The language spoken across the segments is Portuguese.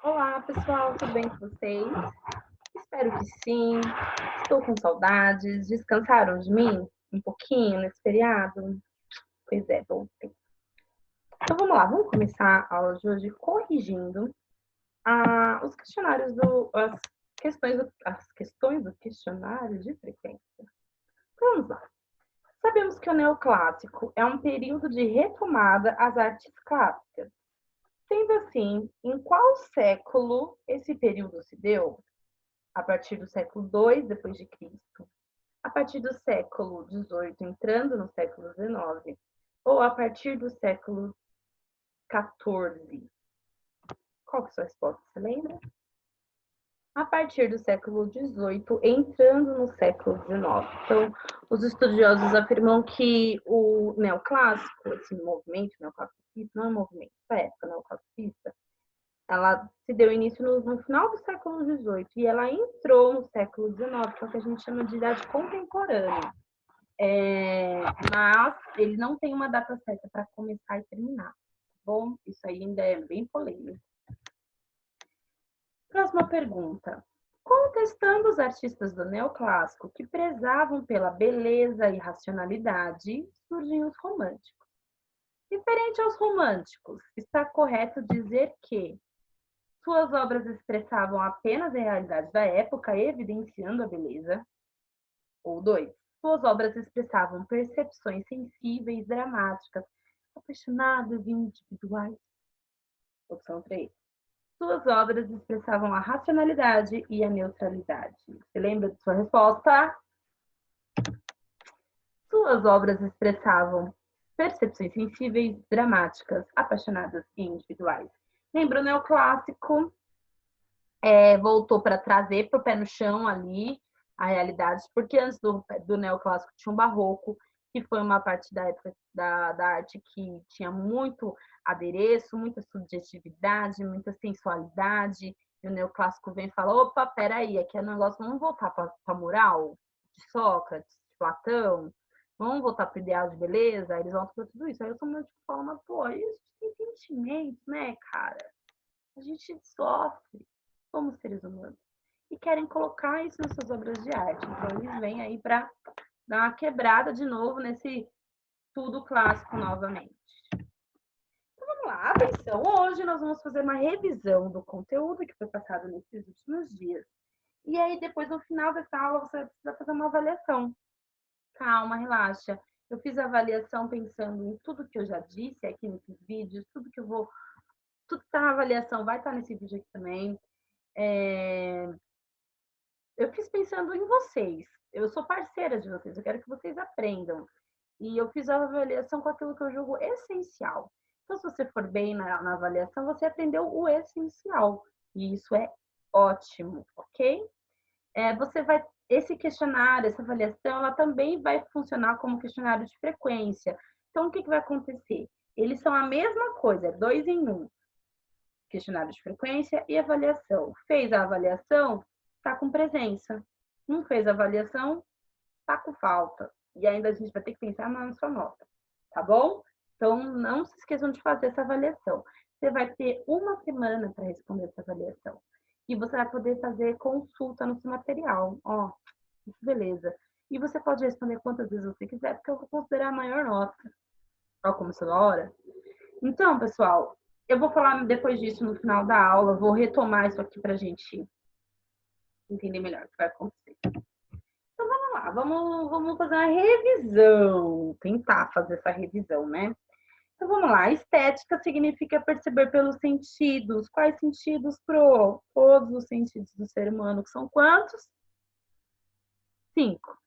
Olá, pessoal, tudo bem com vocês? Espero que sim. Estou com saudades. Descansaram de mim um pouquinho nesse feriado? Pois é, voltei. Então vamos lá, vamos começar a aula de hoje corrigindo os questionários as questões do questionário de frequência. Então, vamos lá. Sabemos que o neoclássico é um período de retomada às artes clássicas. Sendo assim, em qual século esse período se deu? A partir do século II depois de Cristo, a partir do século XVIII, entrando no século XIX, ou a partir do século XIV? Qual que é a sua resposta? Você lembra? A partir do século XVIII, entrando no século XIX. Então, os estudiosos afirmam que o neoclássico, esse movimento neoclassicista, não é movimento, essa época neoclassicista, ela se deu início no final do século XVIII e ela entrou no século XIX, que é o que a gente chama de idade contemporânea. Mas ele não tem uma data certa para começar e terminar. Bom, isso aí ainda é bem polêmico. Próxima pergunta. Contestando os artistas do neoclássico que prezavam pela beleza e racionalidade, surgem os românticos. Diferente aos românticos, está correto dizer que suas obras expressavam apenas a realidade da época, evidenciando a beleza. Ou 2. Suas obras expressavam percepções sensíveis, dramáticas, apaixonadas e individuais. Opção 3. Suas obras expressavam a racionalidade e a neutralidade. Você lembra de sua resposta? Suas obras expressavam percepções sensíveis, dramáticas, apaixonadas e individuais. Lembra o neoclássico? Voltou para trazer para o pé no chão ali a realidade, porque antes do neoclássico tinha um barroco, que foi uma parte da época da arte que tinha muito adereço, muita subjetividade, muita sensualidade, e o neoclássico vem e fala, opa, peraí, aqui é negócio, vamos voltar para a moral de Sócrates, de Platão, vamos voltar para o ideal de beleza, aí eles voltam para tudo isso. Aí eu sou meio tipo, falo, mas pô, isso tem sentimento, né, cara? A gente sofre, somos seres humanos. E querem colocar isso nas suas obras de arte. Então, eles vêm aí para dar uma quebrada de novo nesse tudo clássico novamente. Então, vamos lá. Atenção, hoje nós vamos fazer uma revisão do conteúdo que foi passado nesses últimos dias. E aí, depois, no final dessa aula, você precisa fazer uma avaliação. Calma, relaxa. Eu fiz a avaliação pensando em tudo que eu já disse aqui nesses vídeos, tudo que está na avaliação vai estar nesse vídeo aqui também. Eu fiz pensando em vocês. Eu sou parceira de vocês, eu quero que vocês aprendam. E eu fiz a avaliação com aquilo que eu julgo essencial. Então, se você for bem na avaliação, você aprendeu o essencial. E isso é ótimo, ok? Esse questionário, essa avaliação, ela também vai funcionar como questionário de frequência. Então, o que vai acontecer? Eles são a mesma coisa, 2 em 1. Questionário de frequência e avaliação. Fez a avaliação, está com presença. Não fez a avaliação, está com falta. E ainda a gente vai ter que pensar na sua nota, tá bom? Então, não se esqueçam de fazer essa avaliação. Você vai ter uma semana para responder essa avaliação. E você vai poder fazer consulta no seu material. Ó, isso beleza. E você pode responder quantas vezes você quiser, porque eu vou considerar a maior nota. Ó, como isso da hora. Então, pessoal, eu vou falar depois disso no final da aula, vou retomar isso aqui para a gente entender melhor o que vai acontecer. Então, vamos lá, vamos fazer uma revisão, tentar fazer essa revisão, né? Então, vamos lá, estética significa perceber pelos sentidos. Quais sentidos, Pro? Todos os sentidos do ser humano, que são quantos? 5.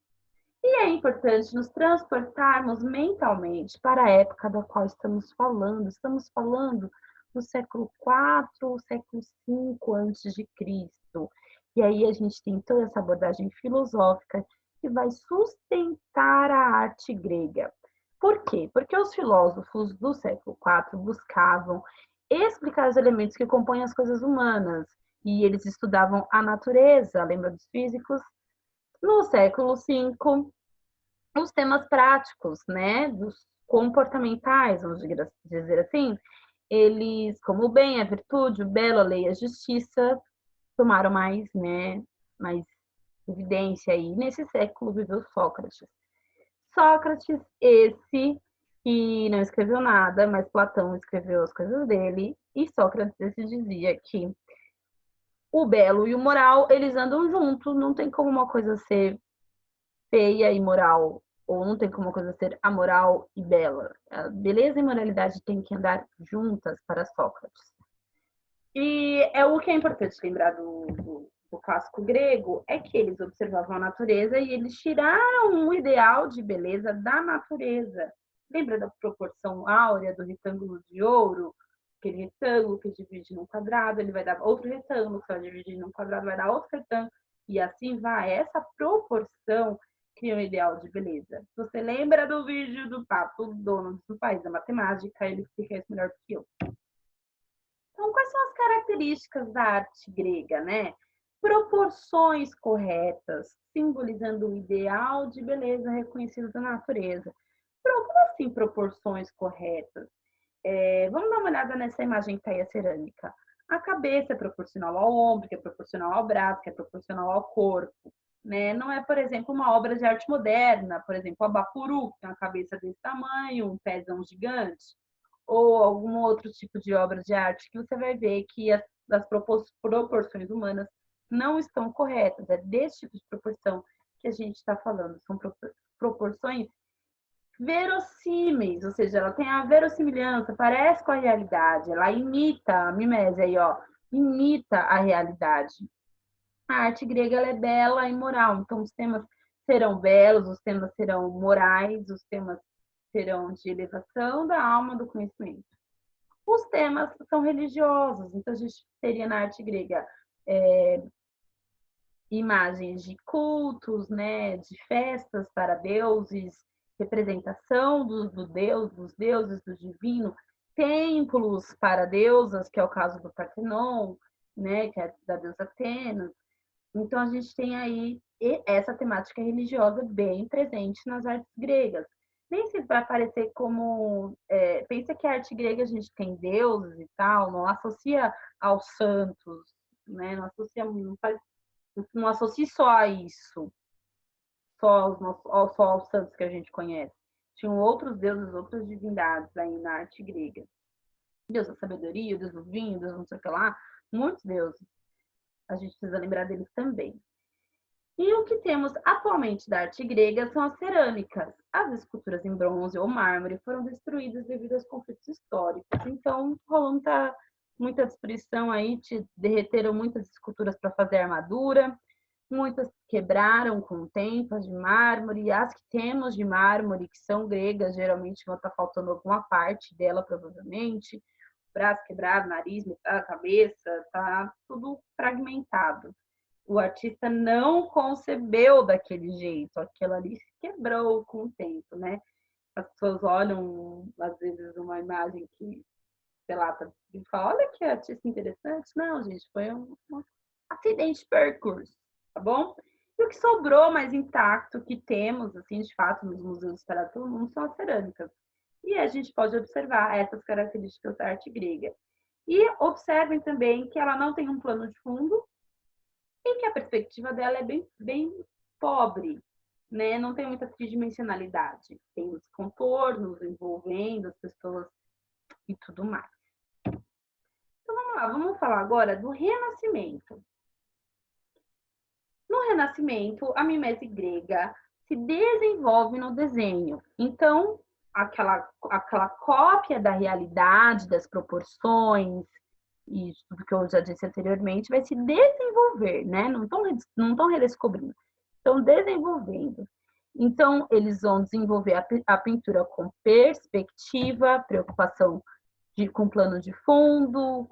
E é importante nos transportarmos mentalmente para a época da qual estamos falando. Estamos falando do século IV ou século V antes de Cristo. E aí a gente tem toda essa abordagem filosófica que vai sustentar a arte grega. Por quê? Porque os filósofos do século IV buscavam explicar os elementos que compõem as coisas humanas. E eles estudavam a natureza, lembra dos físicos? No século V, os temas práticos, né, dos comportamentais, vamos dizer assim, eles, como o bem, a virtude, o belo, a lei e a justiça, tomaram mais evidência aí. Nesse século viveu Sócrates. Sócrates, esse que não escreveu nada, mas Platão escreveu as coisas dele, e Sócrates dizia que o belo e o moral, eles andam juntos, não tem como uma coisa ser feia e moral, ou não tem como uma coisa ser amoral e bela. A beleza e moralidade têm que andar juntas para Sócrates. E é o que é importante lembrar do clássico grego, é que eles observavam a natureza e eles tiraram um ideal de beleza da natureza. Lembra da proporção áurea do retângulo de ouro? Aquele retângulo que divide num quadrado, ele vai dar outro retângulo, que vai dividir num quadrado, vai dar outro retângulo, e assim vai. Essa proporção cria um ideal de beleza. Você lembra do vídeo do Papo Dono do País da Matemática? Ele explica isso melhor do que eu. Então, quais são as características da arte grega, né? Proporções corretas, simbolizando o ideal de beleza reconhecido da natureza. Como assim proporções corretas? Vamos dar uma olhada nessa imagem que está aí, a cerâmica. A cabeça é proporcional ao ombro, que é proporcional ao braço, que é proporcional ao corpo. Né? Não é, por exemplo, uma obra de arte moderna, por exemplo, a Bapuru, que tem uma cabeça desse tamanho, um pezão gigante, ou algum outro tipo de obra de arte, que você vai ver que as proporções humanas não estão corretas. É desse tipo de proporção que a gente está falando. São proporções verossímeis, ou seja, ela tem a verossimilhança, parece com a realidade, ela imita, a mimese aí, ó, imita a realidade. A arte grega ela é bela e moral, então os temas serão belos, os temas serão morais, os temas serão de elevação da alma, do conhecimento. Os temas são religiosos, então a gente teria na arte grega imagens de cultos, né, de festas para deuses, representação do Deus, dos deuses, do divino, templos para deusas, que é o caso do Partenon, né, que é da deusa Atenas. Então a gente tem aí essa temática religiosa bem presente nas artes gregas. Nem se vai aparecer como. Pensa que a arte grega a gente tem deuses e tal, não associa aos santos, né? Não associa, não associa só a isso, só aos santos que a gente conhece. Tinham outros deuses, outras divindades aí na arte grega. Deus da sabedoria, Deus do vinho, Deus não sei o que lá, muitos deuses. A gente precisa lembrar deles também. E o que temos atualmente da arte grega são as cerâmicas. As esculturas em bronze ou mármore foram destruídas devido aos conflitos históricos. Então, rolou muita destruição aí, derreteram muitas esculturas para fazer armadura, muitas quebraram com o tempo, as de mármore, e as que temos de mármore, que são gregas, geralmente vão estar faltando alguma parte dela, provavelmente. Braço quebrado, nariz, metade, cabeça, tá tudo fragmentado. O artista não concebeu daquele jeito, aquilo ali se quebrou com o tempo, né? As pessoas olham, às vezes, uma imagem que, sei lá, e falam, olha que artista interessante. Não, gente, foi um acidente de percurso, tá bom? E o que sobrou mais intacto que temos, assim, de fato, nos museus espalhados pelo mundo são as cerâmicas. E a gente pode observar essas características da arte grega. E observem também que ela não tem um plano de fundo, e que a perspectiva dela é bem pobre, né? Não tem muita tridimensionalidade. Tem os contornos envolvendo as pessoas e tudo mais. Então vamos lá, vamos falar agora do Renascimento. No Renascimento, a mimese grega se desenvolve no desenho. Então, aquela cópia da realidade, das proporções, e tudo que eu já disse anteriormente, vai se desenvolver, né? Não estão redescobrindo, estão desenvolvendo. Então, eles vão desenvolver a pintura com perspectiva, preocupação com plano de fundo,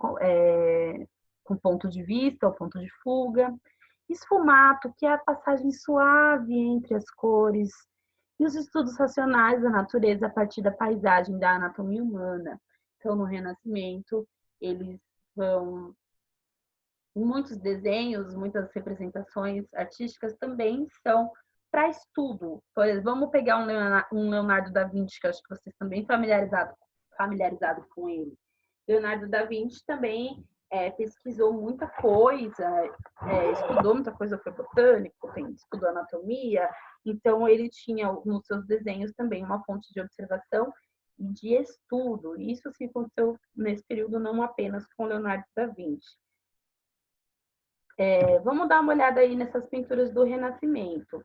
com ponto de vista ou ponto de fuga. Esfumato, que é a passagem suave entre as cores. E os estudos racionais da natureza a partir da paisagem, da anatomia humana. Então, no Renascimento, eles vão muitos desenhos, muitas representações artísticas também são para estudo. Por exemplo, vamos pegar um Leonardo da Vinci, que eu acho que vocês estão bem familiarizados com ele. Leonardo da Vinci também pesquisou muita coisa, estudou muita coisa, foi botânico, estudou anatomia, então ele tinha nos seus desenhos também uma fonte de observação e de estudo. Isso sim aconteceu nesse período, não apenas com Leonardo da Vinci. Vamos dar uma olhada aí nessas pinturas do Renascimento.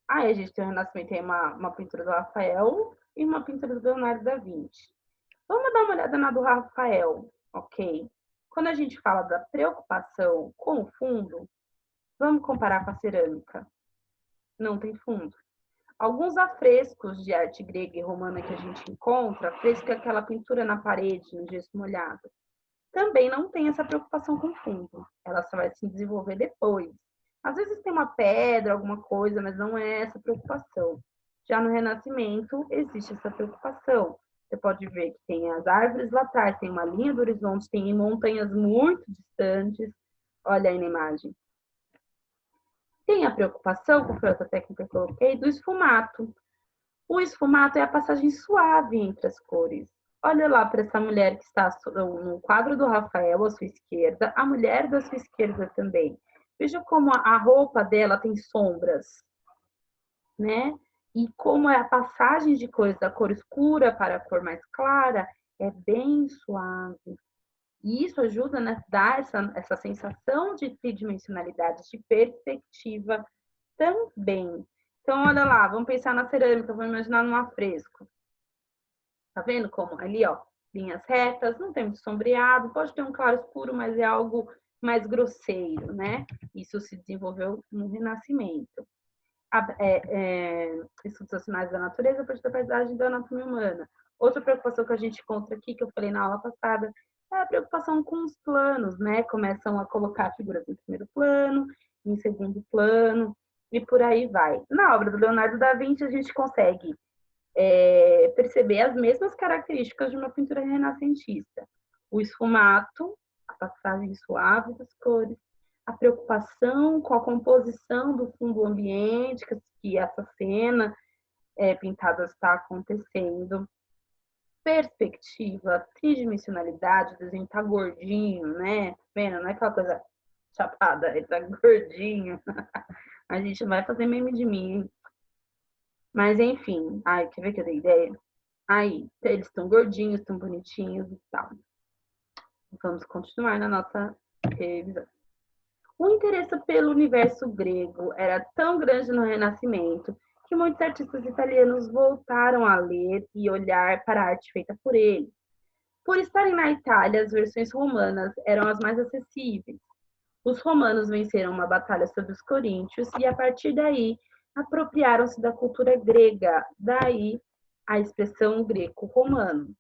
Aí a gente tem o Renascimento, tem uma pintura do Rafael e uma pintura do Leonardo da Vinci. Vamos dar uma olhada na do Rafael, ok? Quando a gente fala da preocupação com o fundo, vamos comparar com a cerâmica. Não tem fundo. Alguns afrescos de arte grega e romana que a gente encontra, afresco é aquela pintura na parede, no gesso molhado, também não tem essa preocupação com o fundo. Ela só vai se desenvolver depois. Às vezes tem uma pedra, alguma coisa, mas não é essa preocupação. Já no Renascimento, existe essa preocupação. Você pode ver que tem as árvores lá atrás, tem uma linha do horizonte, tem montanhas muito distantes. Olha aí na imagem. Tem a preocupação, com a outra técnica que eu coloquei, do esfumato. O esfumato é a passagem suave entre as cores. Olha lá para essa mulher que está no quadro do Rafael à sua esquerda, a mulher da sua esquerda também. Veja como a roupa dela tem sombras, né? E como é a passagem de cores da cor escura para a cor mais clara é bem suave. E isso ajuda a dar essa sensação de tridimensionalidade, de perspectiva também. Então, olha lá, vamos pensar na cerâmica, vamos imaginar num afresco. Tá vendo como ali, ó, linhas retas, não tem muito sombreado, pode ter um claro escuro, mas é algo mais grosseiro, né? Isso se desenvolveu no Renascimento. Estudos racionais da natureza, a partir da paisagem da anatomia humana. Outra preocupação que a gente encontra aqui, que eu falei na aula passada, é a preocupação com os planos, né? Começam a colocar figuras em primeiro plano, em segundo plano, e por aí vai. Na obra do Leonardo da Vinci, a gente consegue perceber as mesmas características de uma pintura renascentista. O esfumato, a passagem suave das cores, a preocupação com a composição do fundo ambiente que essa cena pintada está acontecendo, perspectiva, tridimensionalidade, o desenho tá gordinho, né? Vendo? Não é aquela coisa chapada, ele tá gordinho. A gente vai fazer meme de mim, hein? Mas enfim, ai, quer ver que eu dei ideia? Aí, eles estão gordinhos, estão bonitinhos e tal. Vamos continuar na nossa revisão. O interesse pelo universo grego era tão grande no Renascimento que muitos artistas italianos voltaram a ler e olhar para a arte feita por ele. Por estarem na Itália, as versões romanas eram as mais acessíveis. Os romanos venceram uma batalha sobre os coríntios e, a partir daí, apropriaram-se da cultura grega, daí a expressão greco-romano.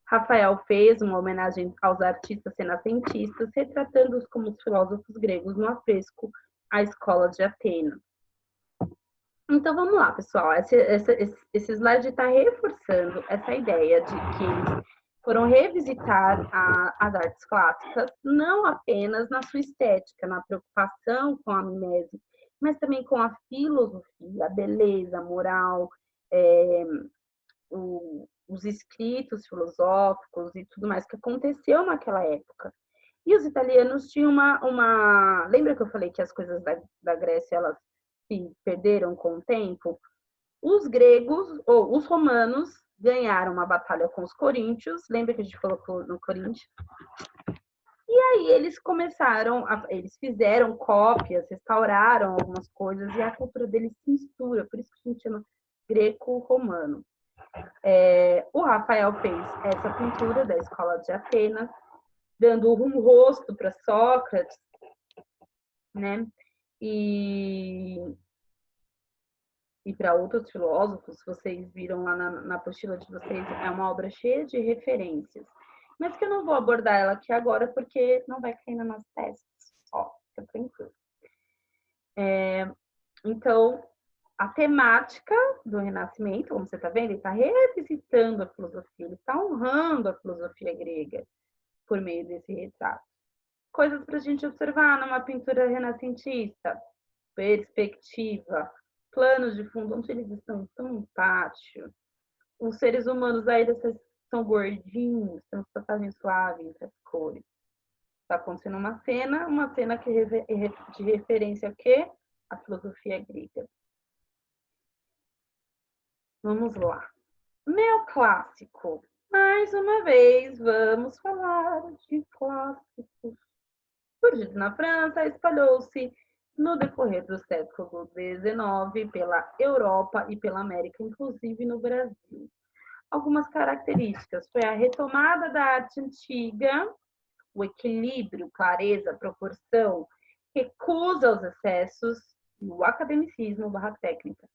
Rafael fez uma homenagem aos artistas renascentistas, retratando-os como os filósofos gregos no afresco A Escola de Atenas. Então vamos lá, pessoal. Esse slide está reforçando essa ideia de que eles foram revisitar as artes clássicas, não apenas na sua estética, na preocupação com a mimese, mas também com a filosofia, a beleza, a moral, os escritos filosóficos e tudo mais que aconteceu naquela época. E os italianos tinham uma... Lembra que eu falei que as coisas da Grécia, elas se perderam com o tempo? Os gregos, ou os romanos, ganharam uma batalha com os coríntios. Lembra que a gente colocou no Coríntios? E aí eles começaram, eles fizeram cópias, restauraram algumas coisas e a cultura deles se mistura, por isso que a gente chama greco-romano. O Rafael fez essa pintura da Escola de Atenas, dando um rosto para Sócrates, né? E para outros filósofos, vocês viram lá na apostila de vocês, é uma obra cheia de referências, mas que eu não vou abordar ela aqui agora, porque não vai cair nas nossas testes. Ó, fica tranquilo. Então, a temática do Renascimento, como você está vendo, ele está revisitando a filosofia, ele está honrando a filosofia grega por meio desse retrato. Coisas para a gente observar numa pintura renascentista: perspectiva, planos de fundo, onde eles estão em pátio. Os seres humanos aí são gordinhos, temos passagem suave entre as cores. Está acontecendo uma cena que de referência ao quê? A filosofia grega. Vamos lá. Neoclássico. Mais uma vez, vamos falar de clássicos. Surgido na França, espalhou-se no decorrer do século XIX pela Europa e pela América, inclusive no Brasil. Algumas características foi a retomada da arte antiga, o equilíbrio, clareza, proporção, recusa aos excessos e o academicismo barra técnica.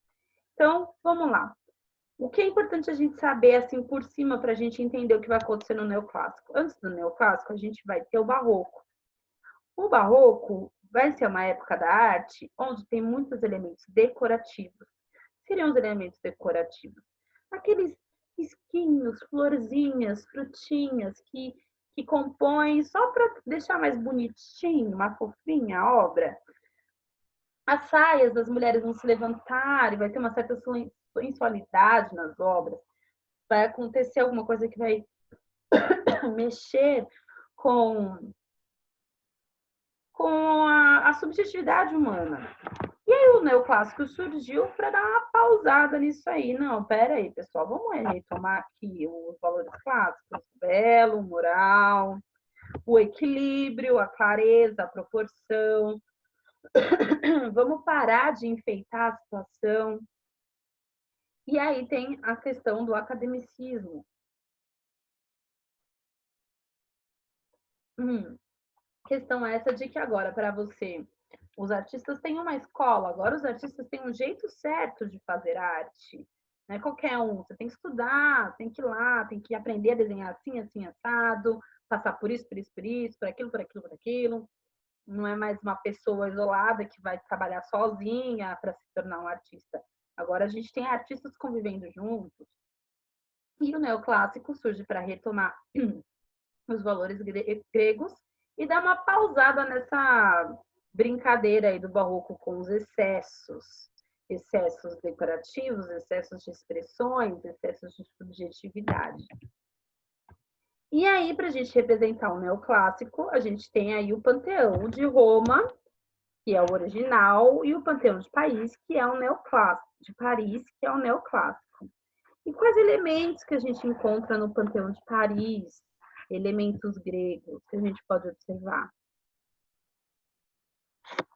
Então, vamos lá. O que é importante a gente saber, assim, por cima, para a gente entender o que vai acontecer no neoclássico? Antes do neoclássico, a gente vai ter o barroco. O barroco vai ser uma época da arte onde tem muitos elementos decorativos. Seriam os elementos decorativos? Aqueles risquinhos, florzinhas, frutinhas que compõem só para deixar mais bonitinho, uma fofinha a obra. As saias das mulheres vão se levantar e vai ter uma certa sensualidade nas obras. Vai acontecer alguma coisa que vai mexer com a subjetividade humana. E aí o neoclássico surgiu para dar uma pausada nisso aí. Não, pera aí, pessoal, vamos retomar aqui os valores clássicos, belo, moral, o equilíbrio, a clareza, a proporção. Vamos parar de enfeitar a situação. E aí tem a questão do academicismo. Questão essa de que agora, para você, os artistas têm uma escola, agora os artistas têm um jeito certo de fazer arte. Não é qualquer um, você tem que estudar, tem que ir lá, tem que aprender a desenhar assim, assim, assado, passar por isso, por isso, por isso, por aquilo, por aquilo, por aquilo. Não é mais uma pessoa isolada que vai trabalhar sozinha para se tornar um artista. Agora a gente tem artistas convivendo juntos. E o neoclássico surge para retomar os valores gregos e dar uma pausada nessa brincadeira aí do barroco com os excessos decorativos, excessos de expressões, excessos de subjetividade. E aí, para a gente representar o neoclássico, a gente tem aí o Panteão de Roma, que é o original, e o Panteão de Paris, que é o neoclássico, de Paris, que é o neoclássico. E quais elementos que a gente encontra no Panteão de Paris? Elementos gregos que a gente pode observar.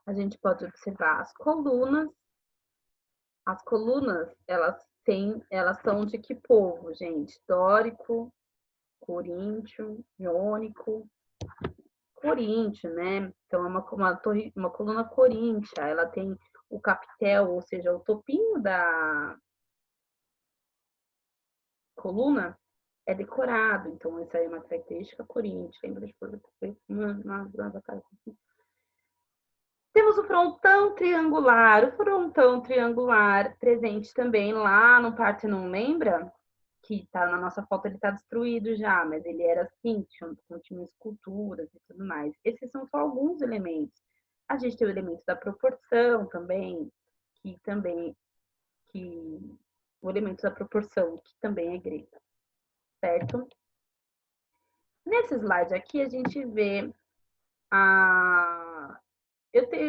A gente pode observar as colunas. As colunas, elas são de que povo, gente? Dórico, coríntio, jônico, coríntio, né? Então, é uma coluna coríntia. Ela tem o capitel, ou seja, o topinho da coluna é decorado. Então, essa é uma característica coríntia. Lembra de Temos o frontão triangular. O frontão triangular presente também lá no Partenon, lembra? Que tá na nossa foto, ele tá destruído já, mas ele era assim, tinha esculturas e tudo mais. Esses são só alguns elementos. A gente tem o elemento da proporção também, o elemento da proporção, que também é grego, certo? Nesse slide aqui, a gente vê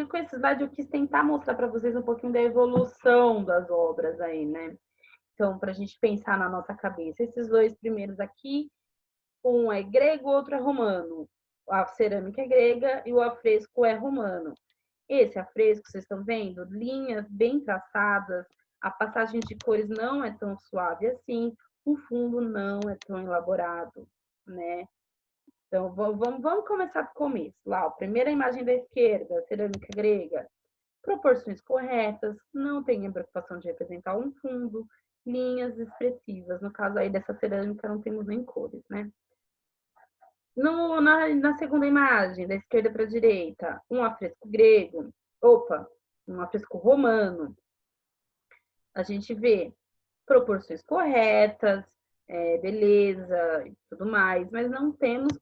com esse slide eu quis tentar mostrar para vocês um pouquinho da evolução das obras aí, né? Então, para a gente pensar na nossa cabeça, esses dois primeiros aqui, um é grego, o outro é romano. A cerâmica é grega e o afresco é romano. Esse afresco, vocês estão vendo? Linhas bem traçadas, a passagem de cores não é tão suave assim, o fundo não é tão elaborado, né? Então, vamos começar do começo. Lá, a primeira imagem da esquerda, cerâmica grega. Proporções corretas, não tem a preocupação de representar um fundo, linhas expressivas. No caso aí dessa cerâmica, não temos nem cores, né? Na segunda imagem, da esquerda para a direita, um afresco grego, um afresco romano. A gente vê proporções corretas, beleza e tudo mais, mas não temos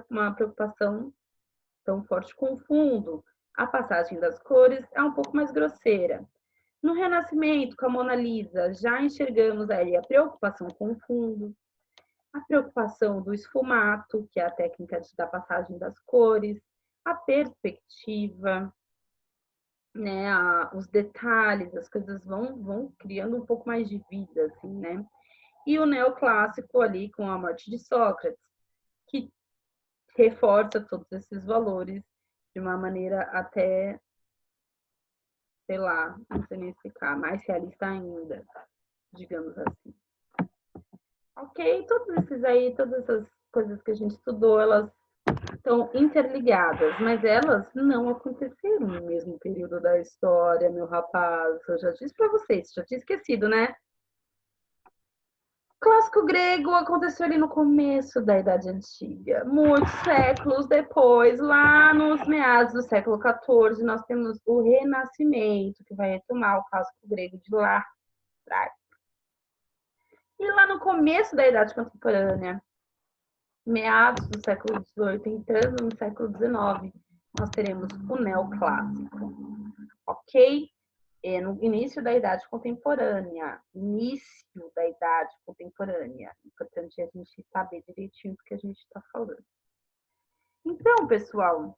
uma preocupação tão forte com o fundo. A passagem das cores é um pouco mais grosseira. No Renascimento, com a Mona Lisa, já enxergamos ali a preocupação com o fundo. a preocupação do esfumato, que é a técnica da passagem das cores, a perspectiva, né, os detalhes, as coisas vão criando um pouco mais de vida, assim, né? E o neoclássico ali com a morte de Sócrates, que reforça todos esses valores de uma maneira até, sei lá, não sei nem explicar, mais realista ainda, digamos assim. Ok, todos esses aí, todas essas coisas que a gente estudou, elas estão interligadas, mas elas não aconteceram no mesmo período da história, meu rapaz. Eu já disse para vocês, já tinha esquecido, né? O clássico grego aconteceu ali no começo da Idade Antiga, muitos séculos depois, lá nos meados do século XIV, nós temos o Renascimento, que vai retomar o clássico grego de lá atrás. E lá no começo da Idade Contemporânea, meados do século XVIII, entrando no século XIX, nós teremos o neoclássico, ok? No início da Idade Contemporânea, Importante a gente saber direitinho do que a gente está falando. Então, pessoal,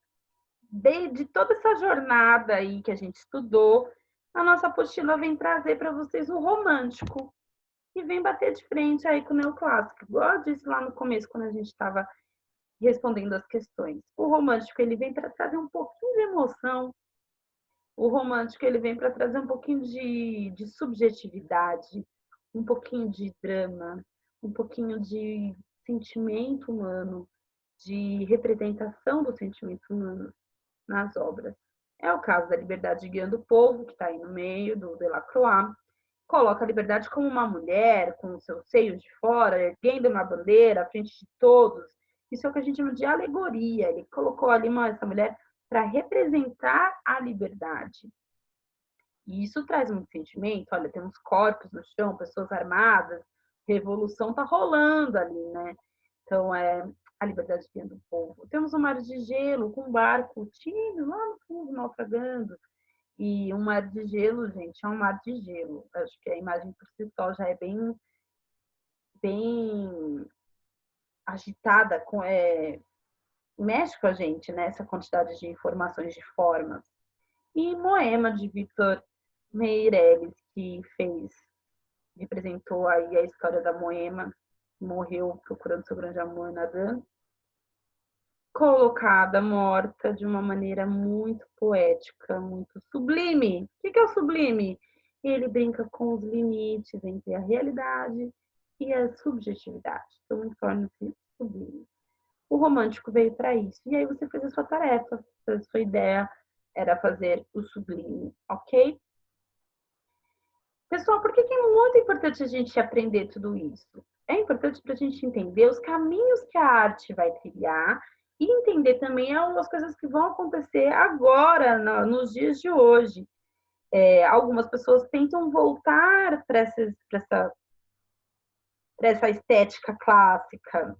de toda essa jornada aí que a gente estudou, a nossa apostila vem trazer para vocês o romântico, e vem bater de frente aí com o neoclássico, igual eu disse lá no começo, quando a gente estava respondendo as questões. O romântico, ele vem para trazer um pouquinho de emoção. O romântico, ele vem para trazer um pouquinho de subjetividade, um pouquinho de drama, um pouquinho de sentimento humano, de representação do sentimento humano nas obras. É o caso da Liberdade Guiando o Povo, que está aí no meio, do Delacroix. Coloca a liberdade como uma mulher, com os seus seios de fora, erguendo uma bandeira à frente de todos. Isso é o que a gente chama de alegoria. Ele colocou ali essa mulher para representar a liberdade. E isso traz muito sentimento. Olha, temos corpos no chão, pessoas armadas, revolução está rolando ali, né? Então, a liberdade guiando o povo. Temos um mar de gelo com um barco tímido lá no fundo, naufragando. E um mar de gelo, gente, é um mar de gelo. Acho que a imagem por si só já é bem agitada, mexe com a gente, né? Essa quantidade de informações de formas. E Moema, de Victor Meirelles, que representou aí a história da Moema, morreu procurando seu grande amor nadando, colocada morta de uma maneira muito poética, muito sublime. O que é o sublime? Ele brinca com os limites entre a realidade e a subjetividade. Então, torna-se sublime. O romântico veio para isso. E aí você fez a sua tarefa. A sua ideia era fazer o sublime, ok? Pessoal, por que é muito importante a gente aprender tudo isso? É importante para a gente entender os caminhos que a arte vai trilhar e entender também algumas coisas que vão acontecer agora, nos dias de hoje. Algumas pessoas tentam voltar para essa estética clássica.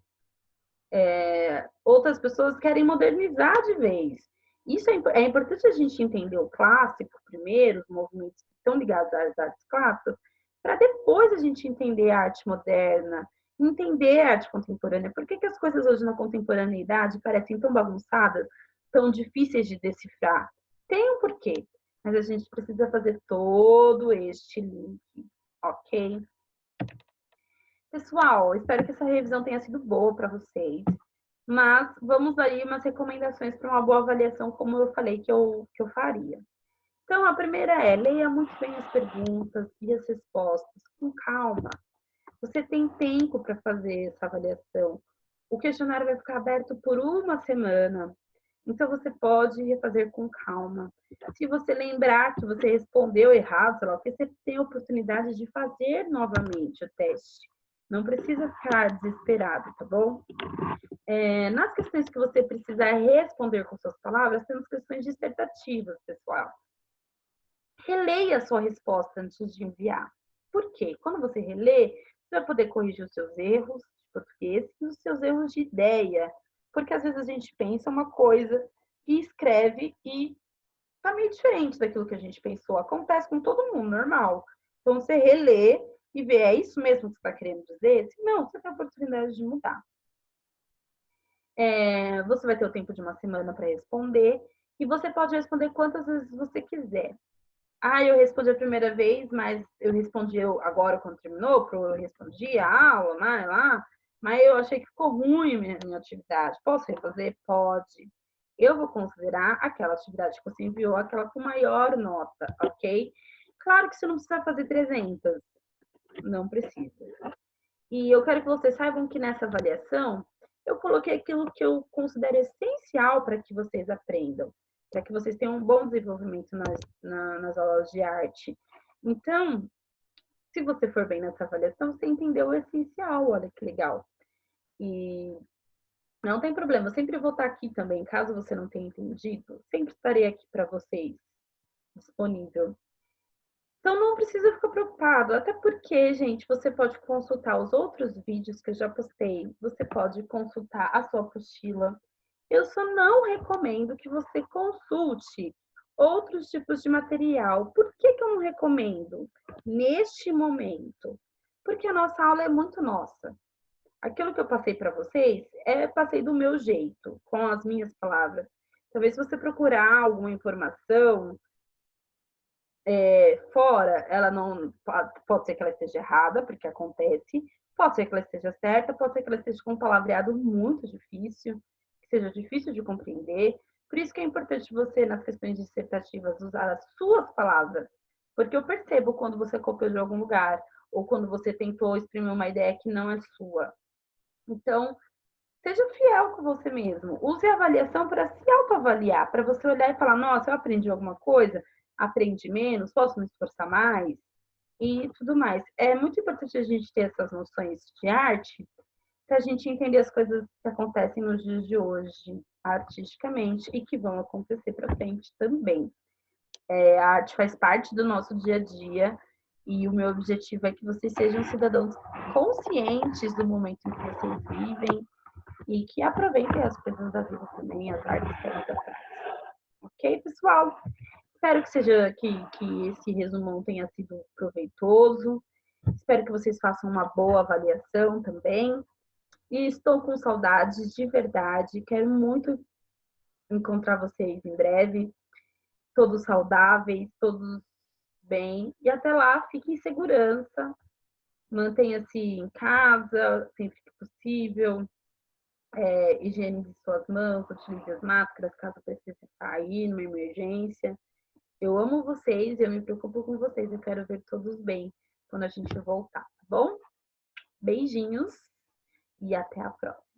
Outras pessoas querem modernizar de vez. Isso é importante a gente entender o clássico primeiro, os movimentos que estão ligados às artes clássicas, para depois a gente entender a arte moderna, entender a arte contemporânea. Por que as coisas hoje na contemporaneidade parecem tão bagunçadas, tão difíceis de decifrar? Tem um porquê, mas a gente precisa fazer todo este link, ok? Pessoal, espero que essa revisão tenha sido boa para vocês. Mas vamos aí umas recomendações para uma boa avaliação, como eu falei que eu faria. Então, a primeira é, leia muito bem as perguntas e as respostas, com calma. Você tem tempo para fazer essa avaliação. O questionário vai ficar aberto por uma semana, então você pode refazer com calma. Se você lembrar que você respondeu errado, sei lá, você tem a oportunidade de fazer novamente o teste. Não precisa ficar desesperado, tá bom? Nas questões que você precisar responder com suas palavras, temos questões dissertativas, pessoal. Releia a sua resposta antes de enviar. Por quê? Quando você relê, você vai poder corrigir os seus erros de português e os seus erros de ideia. Porque às vezes a gente pensa uma coisa e escreve e tá meio diferente daquilo que a gente pensou. Acontece com todo mundo, normal. Então você relê e ver, é isso mesmo que você está querendo dizer? Se não, você tem a oportunidade de mudar. Você vai ter o tempo de uma semana para responder, e você pode responder quantas vezes você quiser. Ah, eu respondi a primeira vez, mas eu respondi agora quando terminou, eu respondi a aula, lá, mas eu achei que ficou ruim minha atividade. Posso refazer? Pode. Eu vou considerar aquela atividade que você enviou, aquela com maior nota, ok? Claro que você não precisa fazer 300, não precisa. E eu quero que vocês saibam que nessa avaliação eu coloquei aquilo que eu considero essencial para que vocês aprendam, para que vocês tenham um bom desenvolvimento nas aulas de arte. Então, se você for bem nessa avaliação, você entendeu o essencial, olha que legal. E não tem problema, eu sempre vou estar aqui também, caso você não tenha entendido, sempre estarei aqui para vocês, disponível. Então não precisa ficar preocupado, até porque, gente, você pode consultar os outros vídeos que eu já postei, você pode consultar a sua apostila. Eu só não recomendo que você consulte outros tipos de material. Por que eu não recomendo? Neste momento. Porque a nossa aula é muito nossa. Aquilo que eu passei para vocês, passei do meu jeito, com as minhas palavras. Talvez se você procurar alguma informação fora, ela não pode ser que ela esteja errada, porque acontece, pode ser que ela esteja certa, pode ser que ela esteja com um palavreado muito difícil, que seja difícil de compreender. Por isso que é importante você, nas questões dissertativas, usar as suas palavras, porque eu percebo quando você copiou de algum lugar, ou quando você tentou exprimir uma ideia que não é sua. Então, seja fiel com você mesmo. Use a avaliação para se autoavaliar, para você olhar e falar: nossa, eu aprendi alguma coisa, aprendi menos, posso me esforçar mais e tudo mais. É muito importante a gente ter essas noções de arte para a gente entender as coisas que acontecem nos dias de hoje, artisticamente, e que vão acontecer para frente também. A arte faz parte do nosso dia a dia. E o meu objetivo é que vocês sejam cidadãos conscientes do momento em que vocês vivem, e que aproveitem as coisas da vida também, as artes que a vida traz. Ok, pessoal? Espero que esse resumão tenha sido proveitoso. Espero que vocês façam uma boa avaliação também. E estou com saudades de verdade. Quero muito encontrar vocês em breve, todos saudáveis, todos bem. E até lá, fiquem em segurança. Mantenha-se em casa, sempre que possível. Higienize suas mãos, utilize as máscaras caso precise sair numa emergência. Eu amo vocês, eu me preocupo com vocês, eu quero ver todos bem quando a gente voltar, tá bom? Beijinhos e até a próxima.